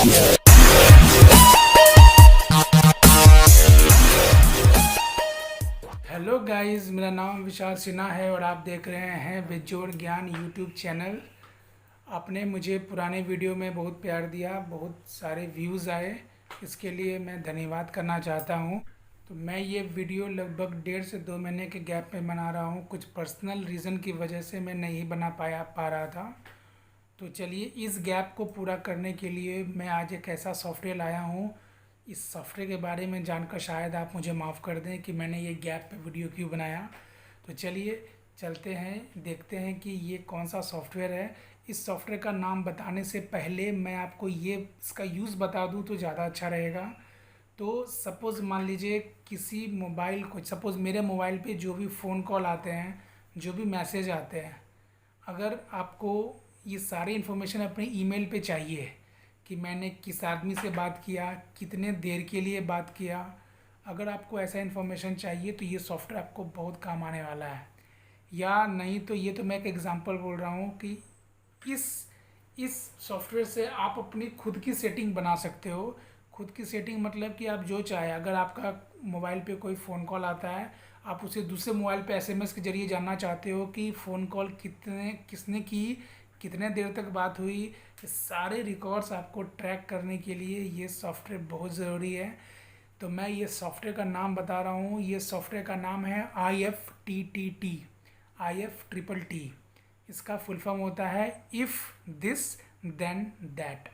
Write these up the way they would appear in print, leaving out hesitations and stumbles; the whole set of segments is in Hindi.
हेलो गाइस, मेरा नाम विशाल सिन्हा है और आप देख रहे हैं बेजोड़ ज्ञान यूट्यूब चैनल। आपने मुझे पुराने वीडियो में बहुत प्यार दिया, बहुत सारे व्यूज़ आए, इसके लिए मैं धन्यवाद करना चाहता हूं। तो मैं ये वीडियो लगभग 1.5 से 2 महीने के गैप में बना रहा हूं। कुछ पर्सनल रीज़न की वजह से मैं नहीं बना पा रहा था। तो चलिए, इस गैप को पूरा करने के लिए मैं आज एक ऐसा सॉफ्टवेयर लाया हूँ। इस सॉफ्टवेयर के बारे में जानकर शायद आप मुझे माफ़ कर दें कि मैंने ये गैप पे वीडियो क्यों बनाया। तो चलिए चलते हैं, देखते हैं कि ये कौन सा सॉफ्टवेयर है। इस सॉफ्टवेयर का नाम बताने से पहले मैं आपको ये इसका यूज़ बता दूँ तो ज़्यादा अच्छा रहेगा। तो सपोज़ मान लीजिए किसी मोबाइल को, सपोज़ मेरे मोबाइल पे जो भी फ़ोन कॉल आते हैं, जो भी मैसेज आते हैं, अगर आपको ये सारी इन्फॉर्मेशन अपने ईमेल पे चाहिए कि मैंने किस आदमी से बात किया, कितने देर के लिए बात किया, अगर आपको ऐसा इन्फॉर्मेशन चाहिए तो ये सॉफ्टवेयर आपको बहुत काम आने वाला है। या नहीं तो ये तो मैं एक एग्ज़ाम्पल बोल रहा हूँ कि इस इस सॉफ्टवेयर से आप अपनी खुद की सेटिंग बना सकते हो। खुद की सेटिंग मतलब कि आप जो चाहे, अगर आपका मोबाइल पे कोई फ़ोन कॉल आता है, आप उसे दूसरे मोबाइल पे एसएमएस के ज़रिए जानना चाहते हो कि फ़ोन कॉल किसने की, कितने देर तक बात हुई, ये सारे रिकॉर्ड्स आपको ट्रैक करने के लिए ये सॉफ्टवेयर बहुत ज़रूरी है। तो मैं ये सॉफ्टवेयर का नाम बता रहा हूँ। ये सॉफ्टवेयर का नाम है IFTTT, IFTTT। इसका फुल फॉर्म होता है इफ़ दिस देन दैट।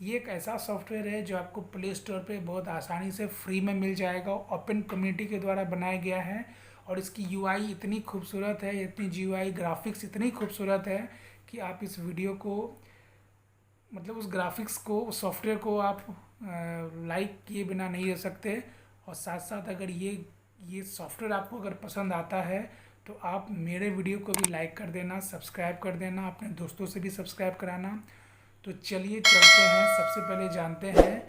ये एक ऐसा सॉफ्टवेयर है जो आपको प्ले स्टोर पे बहुत आसानी से फ्री में मिल जाएगा। ओपन कम्युनिटी के द्वारा बनाया गया है और इसकी यूआई इतनी खूबसूरत है, इतनी जीयूआई ग्राफिक्स इतनी खूबसूरत है कि आप इस वीडियो को, मतलब उस ग्राफिक्स को, उस सॉफ्टवेयर को आप लाइक किए बिना नहीं रह सकते। और साथ साथ अगर ये सॉफ्टवेयर आपको अगर पसंद आता है तो आप मेरे वीडियो को भी लाइक कर देना, सब्सक्राइब कर देना, अपने दोस्तों से भी सब्सक्राइब कराना। तो चलिए चलते हैं, सबसे पहले जानते हैं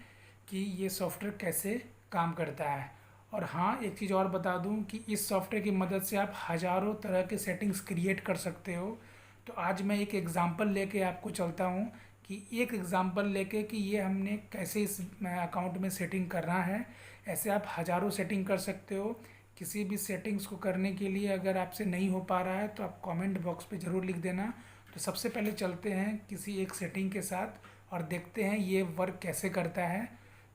कि ये सॉफ्टवेयर कैसे काम करता है। और हाँ, एक चीज़ और बता दूं कि इस सॉफ्टवेयर की मदद से आप हज़ारों तरह के सेटिंग्स क्रिएट कर सकते हो। तो आज मैं एक एग्ज़ाम्पल लेके आपको चलता हूँ कि एक एग्ज़ाम्पल लेके कि ये हमने कैसे इस अकाउंट में सेटिंग करना है। ऐसे आप हज़ारों सेटिंग कर सकते हो। किसी भी सेटिंग्स को करने के लिए अगर आपसे नहीं हो पा रहा है तो आप कमेंट बॉक्स पे ज़रूर लिख देना। तो सबसे पहले चलते हैं किसी एक सेटिंग के साथ और देखते हैं ये वर्क कैसे करता है।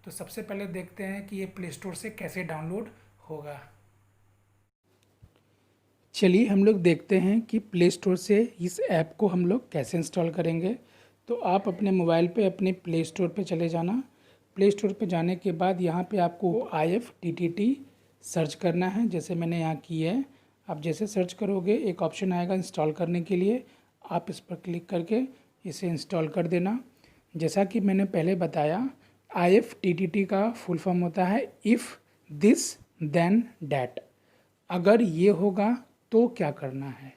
तो सबसे पहले देखते हैं कि ये प्ले स्टोर से कैसे डाउनलोड होगा। चलिए हम लोग देखते हैं कि प्ले स्टोर से इस ऐप को हम लोग कैसे इंस्टॉल करेंगे। तो आप अपने मोबाइल पे अपने प्ले स्टोर पे चले जाना। प्ले स्टोर पे जाने के बाद यहाँ पे आपको IFTTT सर्च करना है, जैसे मैंने यहाँ की है। आप जैसे सर्च करोगे एक ऑप्शन आएगा इंस्टॉल करने के लिए, आप इस पर क्लिक करके इसे इंस्टॉल कर देना। जैसा कि मैंने पहले बताया, IFTTT का फुल फॉर्म होता है इफ़ दिस देन डैट। अगर ये होगा तो क्या करना है,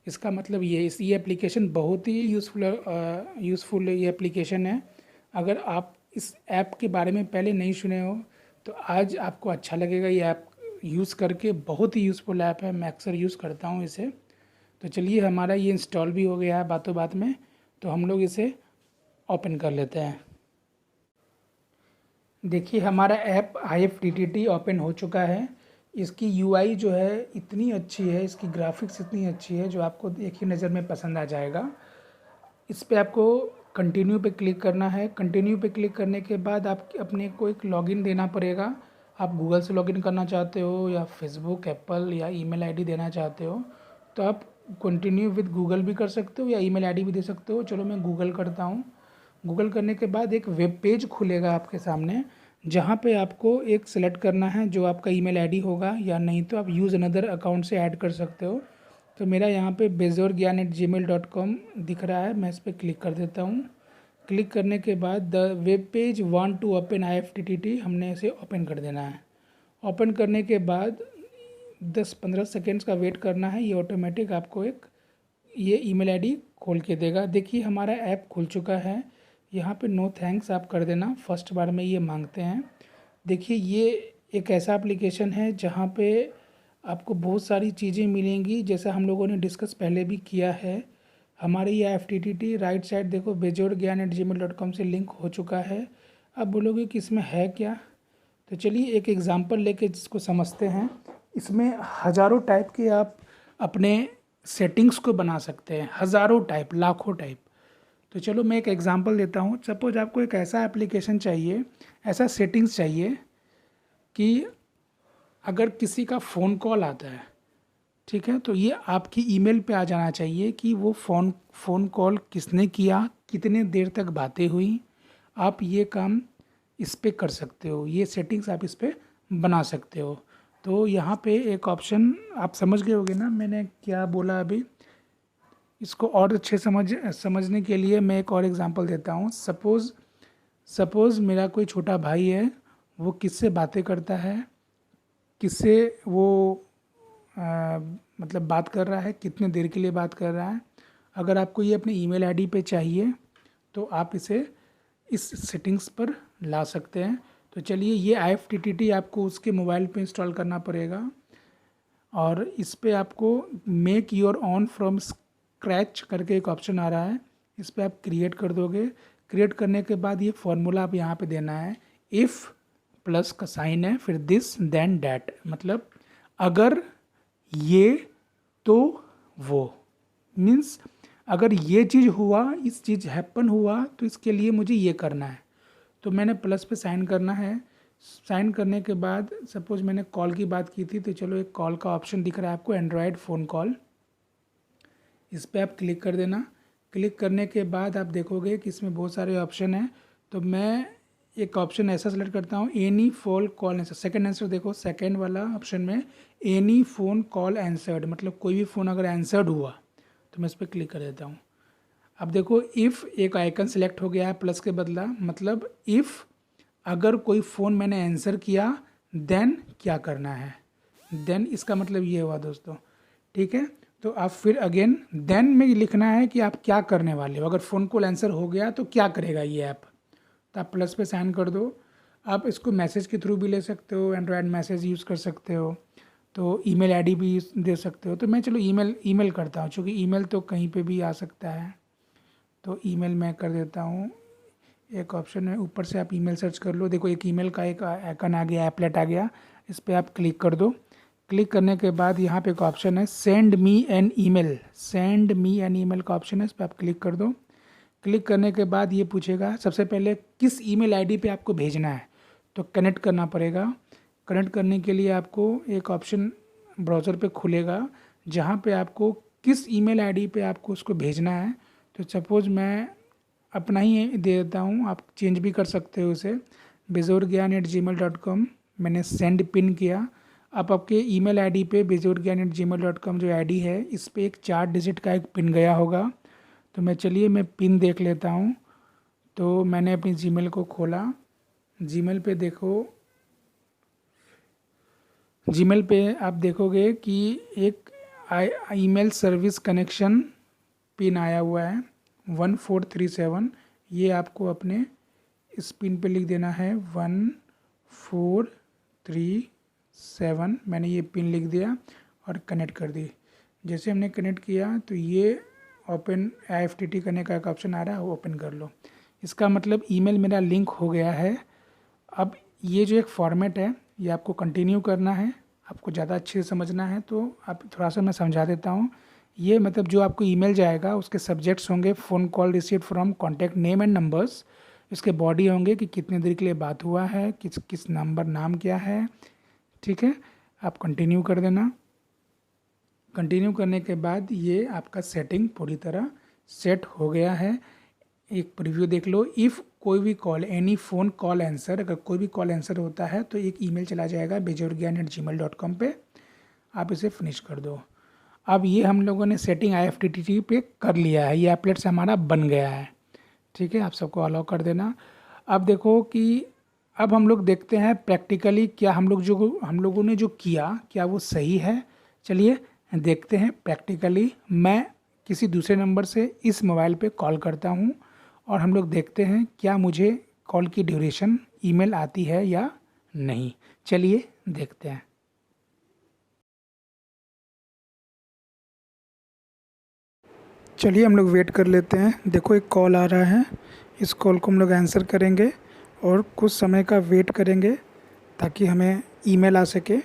इसका मतलब ये एप्लीकेशन बहुत ही यूज़फुल ये एप्लीकेशन है। अगर आप इस ऐप के बारे में पहले नहीं सुने हो तो आज आपको अच्छा लगेगा। ये ऐप यूज़ करके बहुत ही यूज़फुल ऐप है, मैं अक्सर यूज़ करता हूँ इसे। तो चलिए, हमारा ये इंस्टॉल भी हो गया है बातों बात में, तो हम लोग इसे ओपन कर लेते हैं। देखिए, हमारा ऐप IFTTT ओपन हो चुका है। इसकी यूआई जो है इतनी अच्छी है, इसकी ग्राफिक्स इतनी अच्छी है जो आपको एक ही नज़र में पसंद आ जाएगा। इस पे आपको कंटिन्यू पे क्लिक करना है। कंटिन्यू पे क्लिक करने के बाद आप अपने को एक लॉगिन देना पड़ेगा। आप गूगल से लॉगिन करना चाहते हो या फेसबुक, एप्पल या ईमेल आईडी देना चाहते हो तो आप कंटिन्यू विद गूगल भी कर सकते हो या ईमेल आईडी भी दे सकते हो। चलो मैं गूगल करता हूँ। गूगल करने के बाद एक वेब पेज खुलेगा आपके सामने, जहाँ पे आपको एक सेलेक्ट करना है जो आपका ईमेल आईडी होगा, या नहीं तो आप यूज़ अनदर अकाउंट से ऐड कर सकते हो। तो मेरा यहाँ पे bezoorgyan@gmail.com दिख रहा है, मैं इस पर क्लिक कर देता हूँ। क्लिक करने के बाद the web page want to open IFTTT, हमने इसे ओपन कर देना है। ओपन करने के बाद 10-15 सेकेंड्स का वेट करना है। ये ऑटोमेटिक आपको एक ये ईमेल आईडी खोल के देगा। देखिए, हमारा ऐप खुल चुका है। यहाँ पे नो थैंक्स आप कर देना, फर्स्ट बार में ये मांगते हैं। देखिए, ये एक ऐसा एप्लीकेशन है जहाँ पे आपको बहुत सारी चीज़ें मिलेंगी, जैसा हम लोगों ने डिस्कस पहले भी किया है। हमारे ये FTTT राइट साइड देखो बेजोड़ज्ञान@gmail.com से लिंक हो चुका है। अब बोलोगे कि इसमें है क्या, तो चलिए एक एग्जांपल लेके जिसको समझते हैं। इसमें हज़ारों टाइप के आप अपने सेटिंग्स को बना सकते हैं, हज़ारों टाइप, लाखों टाइप। तो चलो मैं एक एग्जांपल देता हूँ। सपोज आपको एक ऐसा एप्लीकेशन चाहिए, ऐसा सेटिंग्स चाहिए कि अगर किसी का फ़ोन कॉल आता है, ठीक है, तो ये आपकी ईमेल पे आ जाना चाहिए कि वो फ़ोन कॉल किसने किया, कितने देर तक बातें हुई। आप ये काम इस पे कर सकते हो, ये सेटिंग्स आप इस पे बना सकते हो। तो यहाँ पे एक ऑप्शन आप समझ गए होगे ना मैंने क्या बोला अभी। इसको और अच्छे समझने के लिए मैं एक और एग्जांपल देता हूँ। सपोज़ मेरा कोई छोटा भाई है, वो किससे बातें करता है, किससे वो मतलब बात कर रहा है, कितने देर के लिए बात कर रहा है। अगर आपको ये अपने ईमेल आईडी पे चाहिए तो आप इसे इस सेटिंग्स पर ला सकते हैं। तो चलिए ये IFTTT आपको उसके मोबाइल पे इंस्टॉल करना पड़ेगा और इस पे आपको make your on from scratch करके एक ऑप्शन आ रहा है, इस पे आप क्रिएट कर दोगे। क्रिएट करने के बाद ये फॉर्मूला आप यहाँ पे देना है, इफ़ प्लस का साइन है, फिर दिस देन डैट, मतलब अगर ये तो वो, मीन्स अगर ये चीज़ हुआ, इस चीज़ हैपन हुआ तो इसके लिए मुझे ये करना है। तो मैंने प्लस पे साइन करना है। साइन करने के बाद सपोज मैंने कॉल की बात की थी, तो चलो एक कॉल का ऑप्शन दिख रहा है आपको, एंड्रॉयड फ़ोन कॉल, इस पर आप क्लिक कर देना। क्लिक करने के बाद आप देखोगे कि इसमें बहुत सारे ऑप्शन हैं। तो मैं एक ऑप्शन ऐसा सेलेक्ट करता हूँ, any phone call answer. Second answer देखो, सेकंड वाला ऑप्शन में एनी फ़ोन कॉल आंसर्ड, मतलब कोई भी फ़ोन अगर आंसर्ड हुआ तो मैं इस पर क्लिक कर देता हूँ। अब देखो इफ़ एक आइकन सेलेक्ट हो गया है प्लस के बदला, मतलब इफ़ अगर कोई फ़ोन मैंने आंसर किया देन क्या करना है। देन इसका मतलब ये हुआ दोस्तों, ठीक है। तो आप फिर अगेन देन में लिखना है कि आप क्या करने वाले हो। अगर फ़ोन कॉल आंसर हो गया तो क्या करेगा ये ऐप, तो आप प्लस पे साइन कर दो। आप इसको मैसेज के थ्रू भी ले सकते हो, एंड्रॉयड मैसेज यूज़ कर सकते हो, तो ईमेल आईडी भी दे सकते हो। तो मैं चलो ईमेल करता हूँ, क्योंकि ईमेल तो कहीं पे भी आ सकता है, तो ईमेल मैं कर देता हूँ। एक ऑप्शन है ऊपर से, आप ईमेल सर्च कर लो, देखो एक ईमेल का एक आइकन आ गया, एपलेट आ गया, इस पर आप क्लिक कर दो। क्लिक करने के बाद यहाँ पे एक ऑप्शन है send me an email, send me an email का ऑप्शन है, इस पर आप क्लिक कर दो। क्लिक करने के बाद ये पूछेगा सबसे पहले किस ईमेल आईडी पे आपको भेजना है, तो कनेक्ट करना पड़ेगा। कनेक्ट करने के लिए आपको एक ऑप्शन ब्राउज़र पे खुलेगा जहाँ पे आपको किस ईमेल आईडी पे आपको उसको भेजना है। तो सपोज़ मैं अपना ही दे देता हूँ, आप चेंज भी कर सकते हो उसे, bezoorgyan@gmail.com। मैंने सेंड पिन किया। आप आपके ईमेल आईडी पे bezoorgyan@gmail.com जो आईडी है, इस पे एक 4 डिजिट का एक पिन गया होगा। तो मैं पिन देख लेता हूँ। तो मैंने अपनी जीमेल को खोला, जीमेल पे देखो, जीमेल पे आप देखोगे कि एक ईमेल सर्विस कनेक्शन पिन आया हुआ है 1437। ये आपको अपने इस पिन पे लिख देना है 1437। मैंने ये पिन लिख दिया और कनेक्ट कर दी। जैसे हमने कनेक्ट किया तो ये ओपन IFTTT करने का एक ऑप्शन आ रहा है, वो ओपन कर लो। इसका मतलब ईमेल मेरा लिंक हो गया है। अब ये जो एक फॉर्मेट है ये आपको कंटिन्यू करना है, आपको ज़्यादा अच्छे से समझना है तो आप थोड़ा सा मैं समझा देता हूँ। ये मतलब जो आपको ईमेल जाएगा उसके सब्जेक्ट्स होंगे phone call received from contact name and numbers. इसके बॉडी होंगे कि कितने देर के लिए बात हुआ है, किस किस नंबर, नाम क्या है, ठीक है। आप कंटिन्यू कर देना। कंटिन्यू करने के बाद ये आपका सेटिंग पूरी तरह सेट हो गया है। एक प्रीव्यू देख लो। इफ़ कोई भी call, any phone call answer, अगर कोई भी कॉल आंसर होता है तो एक ईमेल चला जाएगा bezoorgyan@gmail.com पे, आप इसे फिनिश कर दो। अब ये हम लोगों ने सेटिंग IFTTT पे कर लिया है, ये एप्लेट से हमारा बन गया है, ठीक है। आप सबको अलाउ कर देना। अब देखो कि अब हम लोग देखते हैं प्रैक्टिकली क्या हम लोगों ने जो किया क्या वो सही है। चलिए देखते हैं प्रैक्टिकली। मैं किसी दूसरे नंबर से इस मोबाइल पे कॉल करता हूँ और हम लोग देखते हैं क्या मुझे कॉल की ड्यूरेशन ईमेल आती है या नहीं। चलिए देखते हैं। चलिए हम लोग वेट कर लेते हैं। देखो एक कॉल आ रहा है, इस कॉल को हम लोग आंसर करेंगे और कुछ समय का वेट करेंगे ताकि हमें ईमेल आ सके।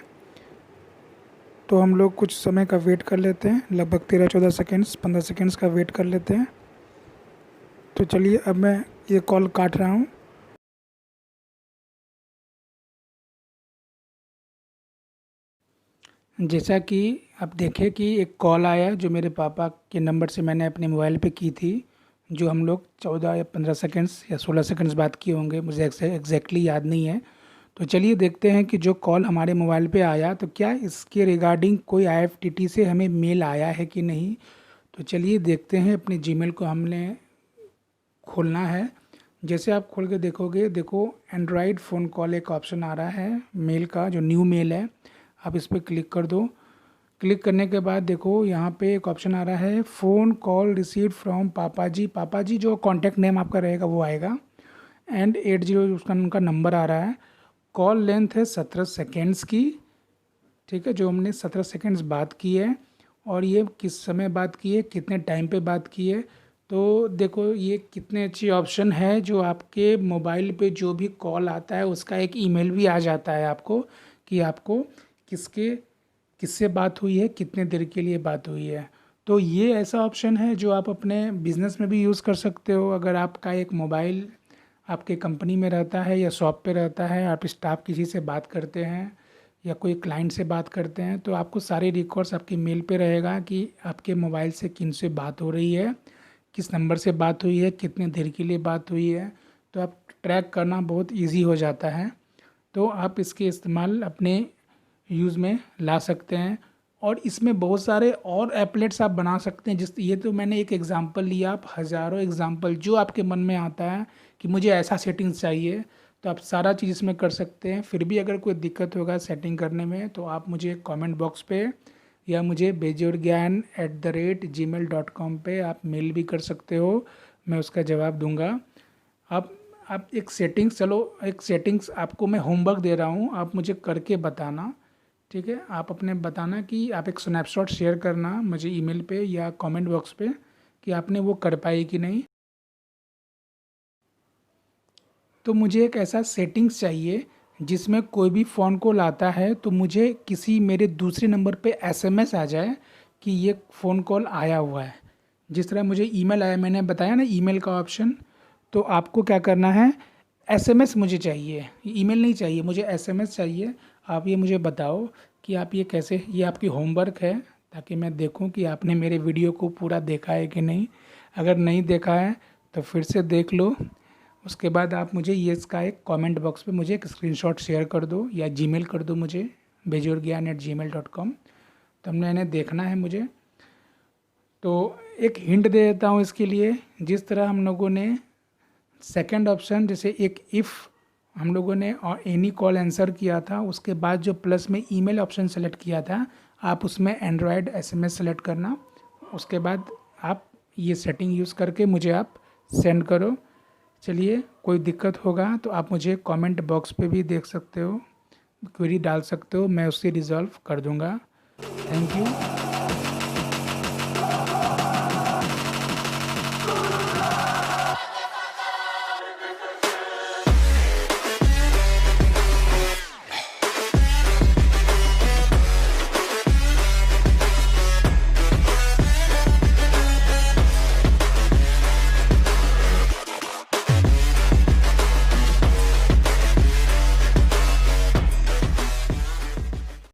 तो हम लोग कुछ समय का वेट कर लेते हैं, लगभग 13-14 सेकेंड्स 15 सेकेंड्स का वेट कर लेते हैं। तो चलिए अब मैं ये कॉल काट रहा हूँ। जैसा कि आप देखें कि एक कॉल आया जो मेरे पापा के नंबर से मैंने अपने मोबाइल पे की थी, जो हम लोग 14 या 15 सेकेंड्स या 16 सेकेंड्स बात किए होंगे, मुझे एग्जैक्टली याद नहीं है। तो चलिए देखते हैं कि जो कॉल हमारे मोबाइल पे आया तो क्या इसके रिगार्डिंग कोई IFTT से हमें मेल आया है कि नहीं। तो चलिए देखते हैं। अपने जीमेल को हमने खोलना है। जैसे आप खोल के देखोगे, देखो एंड्रॉयड फ़ोन कॉल एक ऑप्शन आ रहा है मेल का, जो न्यू मेल है। आप इस पर क्लिक कर दो। क्लिक करने के बाद देखो यहाँ पे एक ऑप्शन आ रहा है फ़ोन कॉल रिसीव्ड फ्रॉम पापा जी। पापा जी जो कॉन्टैक्ट नेम आपका रहेगा वो आएगा, एंड 80 उसका उनका नंबर आ रहा है। कॉल लेंथ है 17 सेकेंड्स की, ठीक है, जो हमने 17 सेकेंड्स बात की है। और ये किस समय बात की है, कितने टाइम पे बात की है। तो देखो ये कितने अच्छी ऑप्शन है, जो आपके मोबाइल पे जो भी कॉल आता है उसका एक ईमेल भी आ जाता है आपको, कि आपको किससे बात हुई है, कितने देर के लिए बात हुई है। तो ये ऐसा ऑप्शन है जो आप अपने बिज़नेस में भी यूज़ कर सकते हो। अगर आपका एक मोबाइल आपके कंपनी में रहता है या शॉप पे रहता है, आप स्टाफ किसी से बात करते हैं या कोई क्लाइंट से बात करते हैं, तो आपको सारे रिकॉर्ड्स आपके मेल पे रहेगा कि आपके मोबाइल से किन से बात हो रही है, किस नंबर से बात हुई है, कितने देर के लिए बात हुई है। तो आप ट्रैक करना बहुत इजी हो जाता है। तो आप इसके इस्तेमाल अपने यूज़ में ला सकते हैं। और इसमें बहुत सारे और एप्लेट्स आप बना सकते हैं। ये तो मैंने एक एग्ज़ाम्पल लिया, आप हज़ारों एग्ज़ाम्पल जो आपके मन में आता है कि मुझे ऐसा सेटिंग्स चाहिए, तो आप सारा चीज़ इसमें कर सकते हैं। फिर भी अगर कोई दिक्कत होगा सेटिंग करने में तो आप मुझे कमेंट बॉक्स पे या मुझे bejourgyan@gmail.com पे आप मेल भी कर सकते हो, मैं उसका जवाब दूंगा। आप एक सेटिंग्स आपको मैं होमवर्क दे रहा हूँ, आप मुझे करके बताना, ठीक है। आप अपने बताना कि आप एक स्नैपशॉट शेयर करना मुझे ईमेल पे या कमेंट बॉक्स पे कि आपने वो कर पाई कि नहीं। तो मुझे एक ऐसा सेटिंग्स चाहिए जिसमें कोई भी फ़ोन कॉल आता है तो मुझे किसी मेरे दूसरे नंबर पे SMS आ जाए कि ये फ़ोन कॉल आया हुआ है। जिस तरह मुझे ईमेल आया, मैंने बताया ना ईमेल का ऑप्शन, तो आपको क्या करना है, SMS मुझे चाहिए, ईमेल नहीं चाहिए, मुझे SMS चाहिए। आप ये मुझे बताओ कि आप ये कैसे, ये आपकी होमवर्क है ताकि मैं देखूं कि आपने मेरे वीडियो को पूरा देखा है कि नहीं। अगर नहीं देखा है तो फिर से देख लो। उसके बाद आप मुझे ये इसका एक कमेंट बॉक्स पे मुझे एक स्क्रीनशॉट शेयर कर दो या जीमेल कर दो मुझे bejourgyan@gmail.com। तो हमने इन्हें देखना है मुझे। तो एक हिंट दे देता हूँ इसके लिए। जिस तरह हम लोगों ने सेकंड ऑप्शन, जैसे एक इफ़ हम लोगों ने और एनी कॉल आंसर किया था, उसके बाद जो प्लस में ईमेल ऑप्शन सेलेक्ट किया था, आप उसमें एंड्रॉयड SMS सेलेक्ट करना। उसके बाद आप ये सेटिंग यूज़ करके मुझे आप सेंड करो। चलिए, कोई दिक्कत होगा तो आप मुझे कमेंट बॉक्स पे भी देख सकते हो, क्वेरी डाल सकते हो, मैं उससे रिज़ॉल्व कर दूंगा। Thank you.